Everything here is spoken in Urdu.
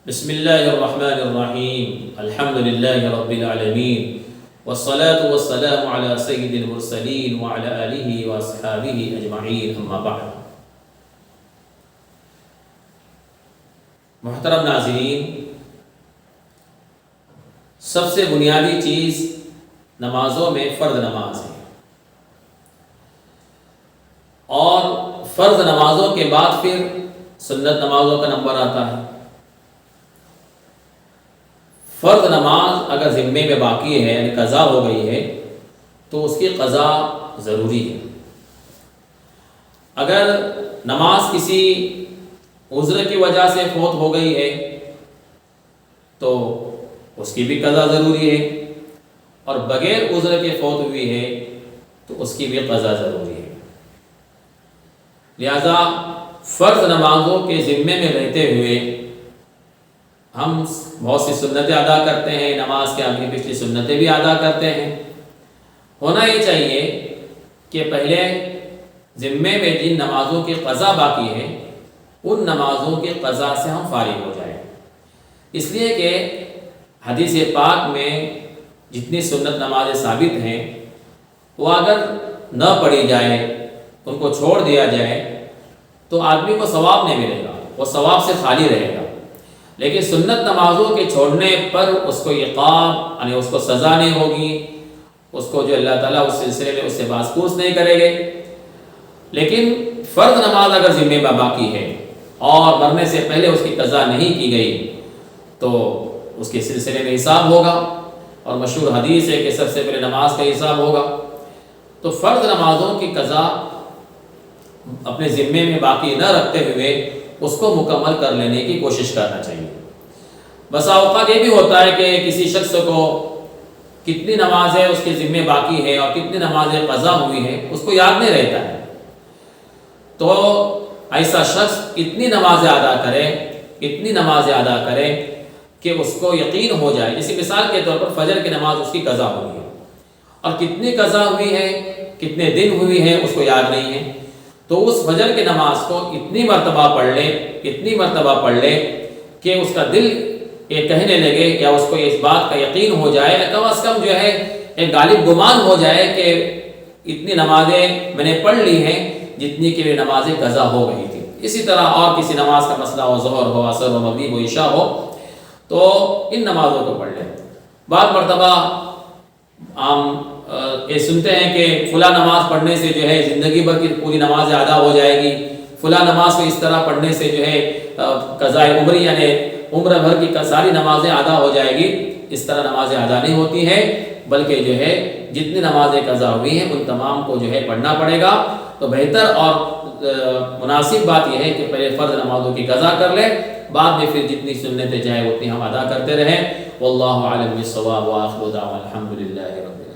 بسم اللہ الرحمن الرحیم الحمد للہ رب العالمین والصلاة والسلام علی سید المرسلین وعلی آلہ واصحابہ اجمعین اما بعد۔ محترم ناظرین، سب سے بنیادی چیز نمازوں میں فرض نماز ہے، اور فرض نمازوں کے بعد پھر سنت نمازوں کا نمبر آتا ہے۔ فرض نماز اگر ذمے میں باقی ہے یعنی قضا ہو گئی ہے تو اس کی قضا ضروری ہے۔ اگر نماز کسی عذر کی وجہ سے فوت ہو گئی ہے تو اس کی بھی قضا ضروری ہے، اور بغیر عذر کے فوت ہوئی ہے تو اس کی بھی قضا ضروری ہے۔ لہذا فرض نمازوں کے ذمے میں رہتے ہوئے ہم بہت سی سنتیں ادا کرتے ہیں، نماز کے آگے پچھلی سنتیں بھی ادا کرتے ہیں۔ ہونا یہ چاہیے کہ پہلے ذمے میں جن نمازوں کی قضا باقی ہے ان نمازوں کی قضا سے ہم فارغ ہو جائیں، اس لیے کہ حدیث پاک میں جتنی سنت نمازیں ثابت ہیں وہ اگر نہ پڑھی جائے، ان کو چھوڑ دیا جائے تو آدمی کو ثواب نہیں ملے گا، وہ ثواب سے خالی رہے گا۔ لیکن سنت نمازوں کے چھوڑنے پر اس کو عقاب یعنی اس کو سزا نہیں ہوگی، اس کو جو اللہ تعالیٰ اس سلسلے میں اس سے باز پرس نہیں کرے گے۔ لیکن فرض نماز اگر ذمہ میں باقی ہے اور مرنے سے پہلے اس کی قضا نہیں کی گئی تو اس کے سلسلے میں حساب ہوگا، اور مشہور حدیث ہے کہ سب سے پہلے نماز کا حساب ہوگا۔ تو فرض نمازوں کی قضا اپنے ذمے میں باقی نہ رکھتے ہوئے اس کو مکمل کر لینے کی کوشش کرنا چاہیے۔ بسا اوقات یہ بھی ہوتا ہے کہ کسی شخص کو کتنی نمازیں اس کے ذمے باقی ہے اور کتنی نمازیں قضا ہوئی ہیں اس کو یاد نہیں رہتا ہے، تو ایسا شخص اتنی نمازیں ادا کرے کہ اس کو یقین ہو جائے۔ اسی مثال کے طور پر فجر کی نماز اس کی قضا ہوئی ہے، اور کتنی قضا ہوئی ہے، کتنے دن ہوئی ہے اس کو یاد نہیں ہے، تو اس فجر کی نماز کو اتنی مرتبہ پڑھ لے کہ اس کا دل یہ کہنے لگے یا اس کو اس بات کا یقین ہو جائے، کم از کم جو ہے ایک غالب گمان ہو جائے کہ اتنی نمازیں میں نے پڑھ لی ہیں جتنی کہ نمازیں قضا ہو گئی تھی۔ اسی طرح اور کسی نماز کا مسئلہ ہو، ظہر ہو، عصر ہو، مغرب ہو، عشاء ہو، تو ان نمازوں کو پڑھ لیں۔ بعض مرتبہ عام یہ سنتے ہیں کہ فلاں نماز پڑھنے سے جو ہے زندگی بھر کی پوری نمازیں ادا ہو جائے گی، فلاں نماز کو اس طرح پڑھنے سے جو ہے قضائے عمری یعنی عمر بھر کی ساری نمازیں ادا ہو جائے گی۔ اس طرح نمازیں ادا نہیں ہوتی ہیں، بلکہ جو ہے جتنی نمازیں قضا ہوئی ہیں ان تمام کو جو ہے پڑھنا پڑے گا۔ تو بہتر اور مناسب بات یہ ہے کہ پہلے فرض نمازوں کی قضا کر لیں، بعد میں پھر جتنی سنتیں چاہے اتنی ہم ادا کرتے رہیں۔ واللہ اعلم بالصواب، وآخر دعوانا الحمد للہ رب العالمین۔